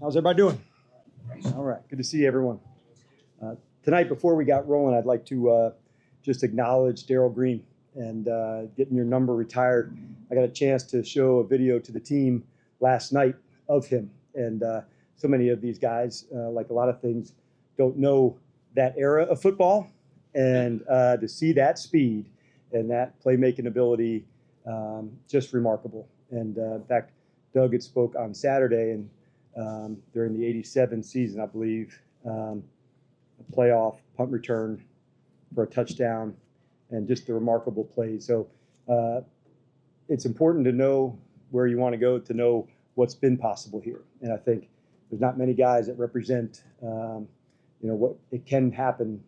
How's everybody doing? All right, good to see everyone. Tonight, before we got rolling, I'd like to just acknowledge Darryl Green and getting your number retired. I got a chance to show a video to the team last night of him, and so many of these guys, like a lot of things, don't know that era of football, and to see that speed and that playmaking ability, just remarkable. And in fact, Doug had spoke on Saturday, and during the '87 season, I believe, a playoff punt return for a touchdown, and just the remarkable plays. So it's important to know where you want to go to know what's been possible here. And I think there's not many guys that represent, what it can happen,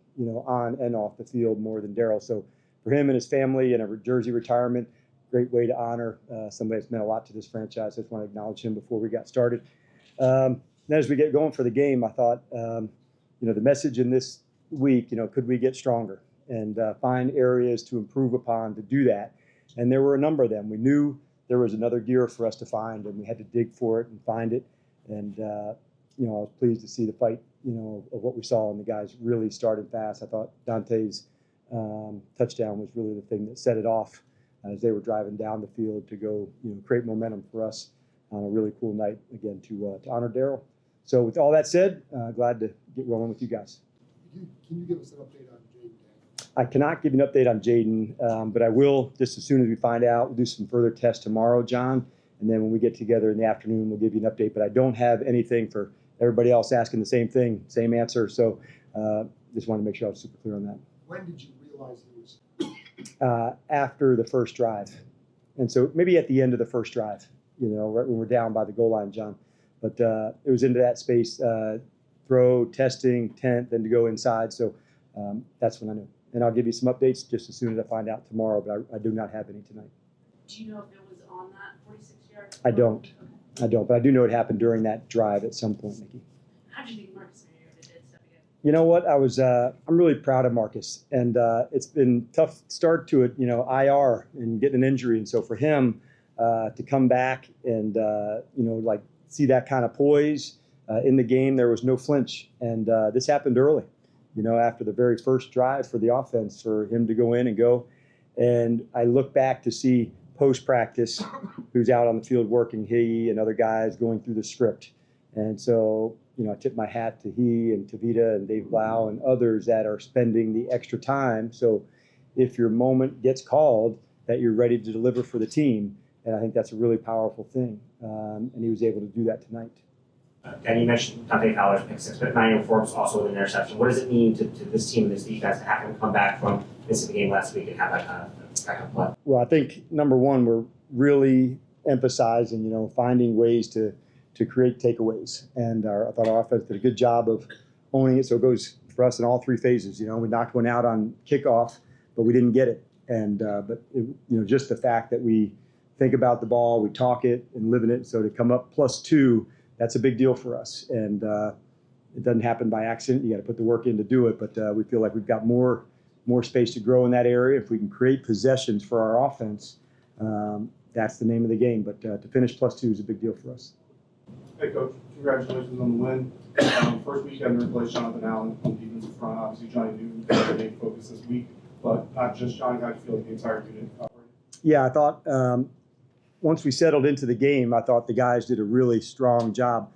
on and off the field more than Darryl. So for him and his family and a jersey retirement, great way to honor somebody that's meant a lot to this franchise. I just want to acknowledge him before we got started. Then as we get going for the game, I thought, the message in this week, could we get stronger and find areas to improve upon to do that? And there were a number of them. We knew there was another gear for us to find, and we had to dig for it and find it. And, I was pleased to see the fight, of what we saw, and the guys really started fast. I thought Dante's touchdown was really the thing that set it off as they were driving down the field to go, create momentum for us on a really cool night, again, to honor Darryl. So with all that said, glad to get rolling with you guys. Can you give us an update on Jaden? I cannot give you an update on Jaden, but I will just as soon as we find out. We'll do some further tests tomorrow, John, and then when we get together in the afternoon, we'll give you an update. But I don't have anything for everybody else asking the same thing, same answer. So just wanted to make sure I was super clear on that. When did you realize he was? After the first drive. And so maybe at the end of the first drive, right when we're down by the goal line, John. But it was into that space, throw, testing, tent, then to go inside. So that's when I knew. And I'll give you some updates just as soon as I find out tomorrow, but I do not have any tonight. Do you know if it was on that 46-yard? I don't. Okay. I don't, but I do know it happened during that drive at some point, Nikki. How did you think Marcus Mariota did step again? You know what? I'm really proud of Marcus, and it's been a tough start to it, IR and getting an injury. And so for him to come back and, see that kind of poise in the game, there was no flinch. And this happened early, after the very first drive for the offense, for him to go in and go. And I look back to see post-practice who's out on the field working, he and other guys going through the script. And so, I tip my hat to he and Tavita and Dave Blau and others that are spending the extra time. So if your moment gets called, that you're ready to deliver for the team. And I think that's a really powerful thing. And he was able to do that tonight. Dan, you mentioned Dante Fowler's pick six, but Emmanuel Forbes also with an interception. What does it mean to this team and this defense to have him come back from missing the game last week and have that kind of backup play? Well, I think, number one, we're really emphasizing, finding ways to create takeaways. And I thought our offense did a good job of owning it. So it goes for us in all three phases. We knocked one out on kickoff, but we didn't get it. And just the fact that we think about the ball, we talk it and live in it. So to come up +2, that's a big deal for us. And it doesn't happen by accident. You got to put the work in to do it. But we feel like we've got more space to grow in that area. If we can create possessions for our offense, that's the name of the game. But to finish +2 is a big deal for us. Hey, Coach. Congratulations on the win. First week, you had to replace Jonathan Allen on the defensive front. Obviously, Johnny Newton was a big focus this week. But not just Johnny. How do you feel like the entire unit operated? Yeah, I thought once we settled into the game, I thought the guys did a really strong job.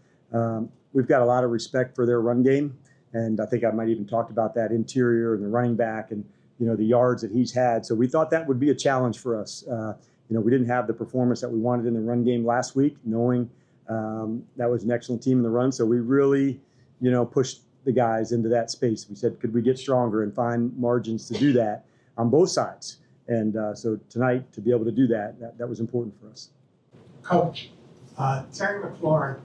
We've got a lot of respect for their run game. And I think I might even talked about that interior and the running back and, the yards that he's had. So we thought that would be a challenge for us. We didn't have the performance that we wanted in the run game last week, knowing that was an excellent team in the run. So we really, pushed the guys into that space. We said, could we get stronger and find margins to do that on both sides? And so tonight, to be able to do that was important for us. Coach, Terry McLaurin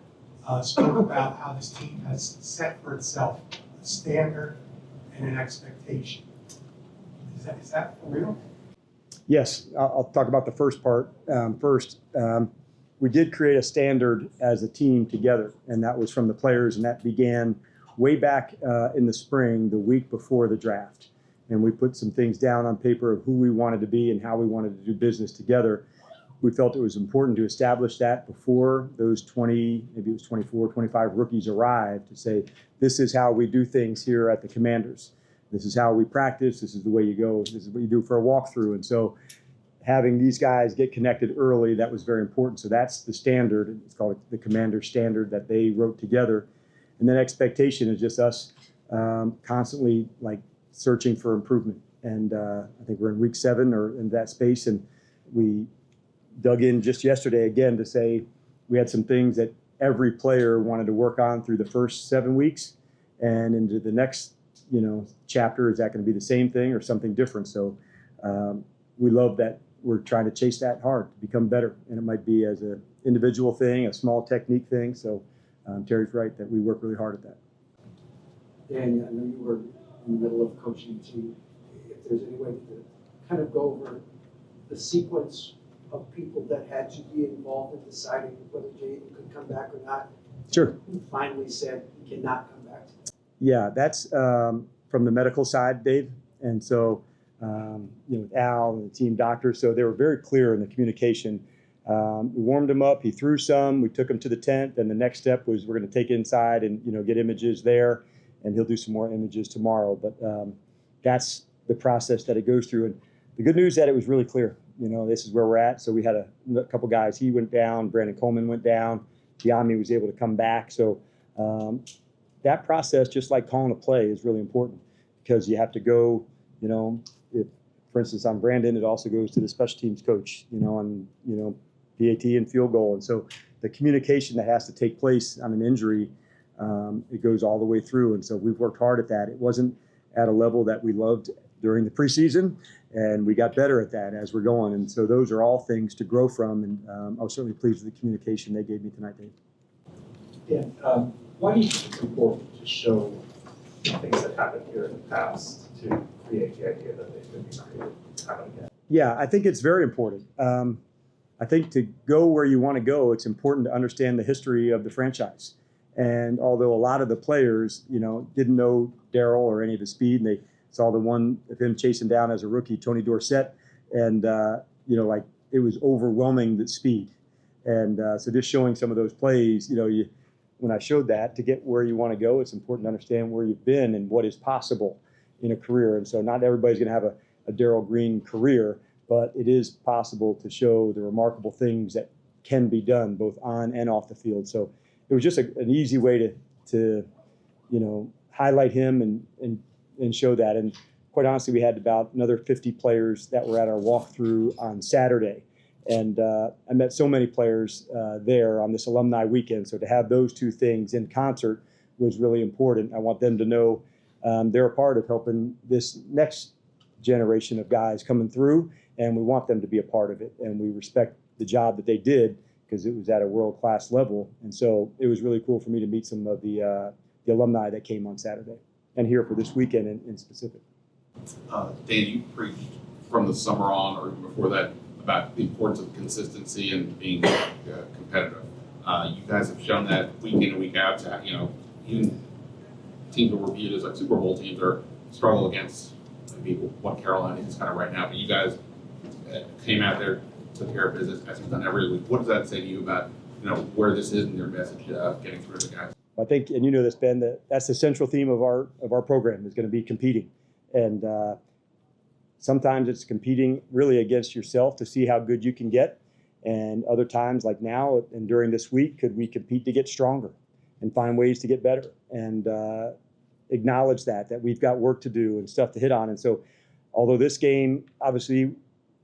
spoke about how this team has set for itself a standard and an expectation. Is that for real? Yes, I'll talk about the first part first. We did create a standard as a team together, and that was from the players, and that began way back in the spring, the week before the draft. And we put some things down on paper of who we wanted to be and how we wanted to do business together. we felt it was important to establish that before those 20, maybe it was 24, 25 rookies arrived, to say, this is how we do things here at the Commanders. This is how we practice. This is the way you go. This is what you do for a walkthrough. And so having these guys get connected early, that was very important. So that's the standard. It's called the Commander Standard that they wrote together. And then expectation is just us constantly like searching for improvement. And I think we're in week 7 or in that space. And we dug in just yesterday again to say we had some things that every player wanted to work on through the first 7 weeks, and into the next, chapter. Is that going to be the same thing or something different? So we love that we're trying to chase that hard to become better, and it might be as an individual thing, a small technique thing. So Terry's right that we work really hard at that. Dan, I know you were in the middle of coaching the team. If there's any way to kind of go over the sequence of people that had to be involved in deciding whether Jaden could come back or not. Sure. Who finally said he cannot come back? Yeah, that's from the medical side, Dave. And so, with Al and the team doctor, so they were very clear in the communication. We warmed him up. He threw some. We took him to the tent. And the next step was we're going to take it inside and, get images there. And he'll do some more images tomorrow. But that's the process that it goes through. And the good news is that it was really clear. This is where we're at. So we had a couple guys. He went down. Brandon Coleman went down. Diami was able to come back. So that process, just like calling a play, is really important because you have to go, if, for instance, on Brandon, it also goes to the special teams coach, on, PAT and field goal. And so the communication that has to take place on an injury, it goes all the way through. And so we've worked hard at that. It wasn't at a level that we loved during the preseason, and we got better at that as we're going. And so those are all things to grow from. And I was certainly pleased with the communication they gave me tonight, Dave. Yeah, why do you think it's important to show things that happened here in the past to create the idea that they could be created happen again? Yeah, I think it's very important. I think to go where you want to go, it's important to understand the history of the franchise. And although a lot of the players, didn't know Darryl or any of his speed, and they saw the one of him chasing down as a rookie, Tony Dorsett, and it was overwhelming the speed. And so just showing some of those plays, when I showed that, to get where you want to go, it's important to understand where you've been and what is possible in a career. And so not everybody's going to have a Darryl Green career, but it is possible to show the remarkable things that can be done both on and off the field. So it was just an easy way to highlight him and show that. And quite honestly, we had about another 50 players that were at our walkthrough on Saturday. And I met so many players there on this alumni weekend. So to have those two things in concert was really important. I want them to know they're a part of helping this next generation of guys coming through, and we want them to be a part of it. And we respect the job that they did because it was at a world-class level. And so it was really cool for me to meet some of the alumni that came on Saturday and here for this weekend in specific. Dan, you preached from the summer on, or even before that, about the importance of consistency and being competitive. You guys have shown that week in and week out. To, even teams that were viewed as like Super Bowl teams are struggle against maybe what Carolina is kind of right now. But you guys came out there, took care of business as you've done every week. What does that say to you about where this is in your message getting through to the guys? I think, and this, Ben, that's the central theme of our program is going to be competing, and sometimes it's competing really against yourself to see how good you can get, and other times, like now and during this week, could we compete to get stronger and find ways to get better and acknowledge that we've got work to do and stuff to hit on. And so, although this game obviously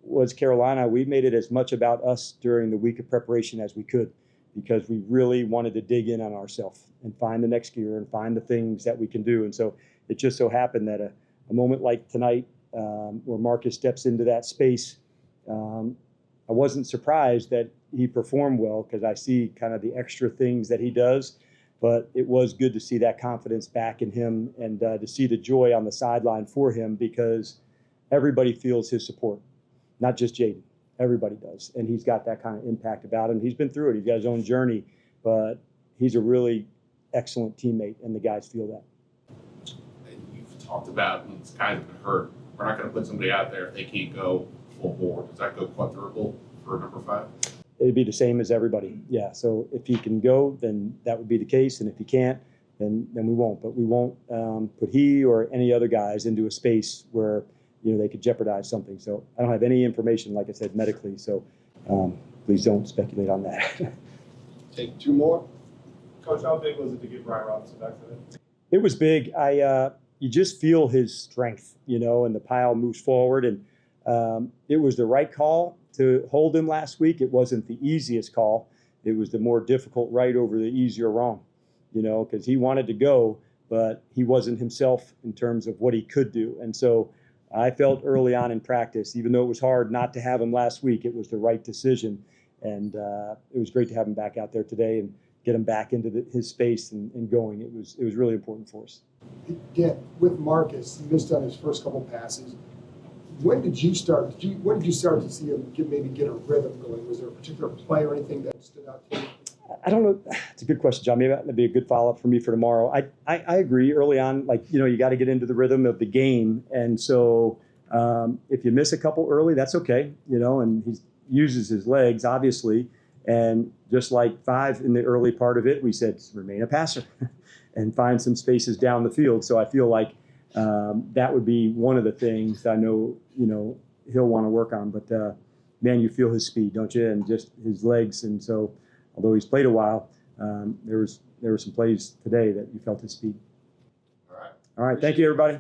was Carolina, we made it as much about us during the week of preparation as we could, because we really wanted to dig in on ourselves and find the next gear and find the things that we can do. And so it just so happened that a moment like tonight, where Marcus steps into that space, I wasn't surprised that he performed well because I see kind of the extra things that he does, but it was good to see that confidence back in him and to see the joy on the sideline for him, because everybody feels his support, not just Jaden. Everybody does, and he's got that kind of impact about him. He's been through it. He's got his own journey, but he's a really excellent teammate, and the guys feel that. And you've talked about when this guy's been hurt, we're not going to put somebody out there if they can't go full board. Does that go quadruple for number 5? It'd be the same as everybody. Yeah. So if he can go, then that would be the case. And if he can't, then we won't. But we won't put he or any other guys into a space where, you know, they could jeopardize something. So I don't have any information, like I said, medically. So please don't speculate on that. Take 2 more. Coach, how big was it to get Brian Robinson back today? It was big. You just feel his strength, you know, and the pile moves forward. And it was the right call to hold him last week. It wasn't the easiest call. It was the more difficult right over the easier wrong, you know, because he wanted to go, but he wasn't himself in terms of what he could do. And so I felt early on in practice, even though it was hard not to have him last week, it was the right decision. And it was great to have him back out there today and get him back into his space and going. It was really important for us. Dan, with Marcus, he missed on his first couple passes. When did you start? When did you start to see him maybe get a rhythm going? Was there a particular play or anything that stood out to you? I don't know. It's a good question, John. Maybe that'd be a good follow-up for me for tomorrow. I agree early on, like, you know, you got to get into the rhythm of the game. And so if you miss a couple early, that's okay, you know, and he uses his legs, obviously. And just like 5 in the early part of it, we said, remain a passer and find some spaces down the field. So I feel like that would be one of the things I know, you know, he'll want to work on. But, man, you feel his speed, don't you? And just his legs. And so although he's played a while, there were some plays today that you felt his speed. All right. All right. Thank you, everybody.